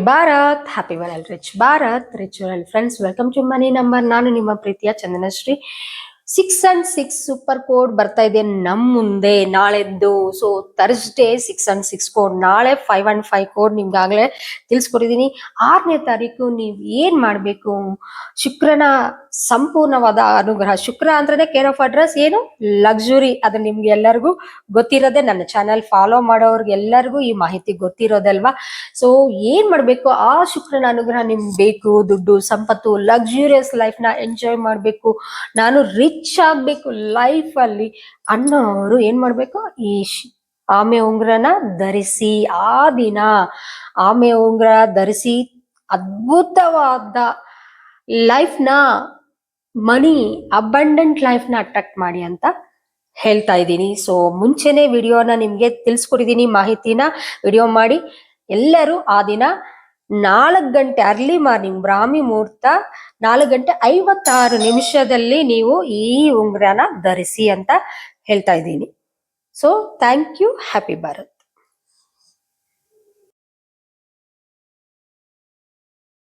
Bharat, happy well rich Bharat, rich well friends. Welcome to money number. ನಾನು ನಿಮ್ಮ ಪ್ರೀತಿಯ ಚಂದನಶ್ರೀ. 6 and 6 super code ಬರ್ತಾ ಇದೆ ನಮ್ ಮುಂದೆ ನಾಳೆದ್ದು. ಸೊ ಥರ್ಸ್ಡೇ 6 and 6 ಕೋಡ್, ನಾಳೆ 5 and 5 ಕೋಡ್ ನಿಮ್ಗಾಗ್ಲೇ ತಿಳಿಸ್ಕೊಟ್ಟಿದೀನಿ. 6ನೇ ತಾರೀಕು ನೀವ್ ಏನ್ ಮಾಡ್ಬೇಕು, ಶುಕ್ರನ ಸಂಪೂರ್ಣವಾದ ಅನುಗ್ರಹ. ಶುಕ್ರ ಅಂದ್ರೆ ಕೇರ್ ಆಫ್ ಅಡ್ರೆಸ್ ಏನು, ಲಕ್ಸುರಿ. ಅದು ನಿಮ್ಗೆ ಎಲ್ಲರಿಗೂ ಗೊತ್ತಿರೋದೆ, ನನ್ನ ಚಾನಲ್ ಫಾಲೋ ಮಾಡೋರ್ಗೆ ಎಲ್ಲರಿಗೂ ಈ ಮಾಹಿತಿ ಗೊತ್ತಿರೋದಲ್ವಾ. ಸೊ ಏನ್ ಮಾಡ್ಬೇಕು, ಆ ಶುಕ್ರನ ಅನುಗ್ರಹ ನಿಮ್ಗೆ ಬೇಕು, ದುಡ್ಡು ಸಂಪತ್ತು, ಲಕ್ಸುರಿಯಸ್ ಲೈಫ್ ನ ಎಂಜಾಯ್ ಮಾಡ್ಬೇಕು, ನಾನು ರಿಚ್ ಆಗ್ಬೇಕು ಲೈಫ್ ಅಲ್ಲಿ ಅನ್ನೋರು ಏನ್ ಮಾಡ್ಬೇಕು, ಈ ಆಮೆ ಉಂಗ್ರನ ಧರಿಸಿ. ಆ ದಿನ ಆಮೆ ಉಂಗ್ರ ಧರಿಸಿ ಅದ್ಭುತವಾದ ಲೈಫ್ ನ, ಮನಿ ಅಬಂಡೆಂಟ್ ಲೈಫ್ ನ ಅಟ್ರಾಕ್ಟ್ ಮಾಡಿ ಅಂತ ಹೇಳ್ತಾ ಇದ್ದೀನಿ. ಸೊ ಮುಂಚೆನೆ ವಿಡಿಯೋನ ನಿಮ್ಗೆ ತಿಳಿಸ್ಕೊಟ್ಟಿದ್ದೀನಿ, ಮಾಹಿತಿನ ವಿಡಿಯೋ ಮಾಡಿ. ಎಲ್ಲರೂ ಆ ದಿನ 4 ಗಂಟೆ ಅರ್ಲಿ ಮಾರ್ನಿಂಗ್ ಬ್ರಾಹ್ಮಿ ಮುಹೂರ್ತ 4:56 ನೀವು ಈ ಉಂಗ್ರನ ಧರಿಸಿ ಅಂತ ಹೇಳ್ತಾ ಇದ್ದೀನಿ. So thank you. Happy Bharat.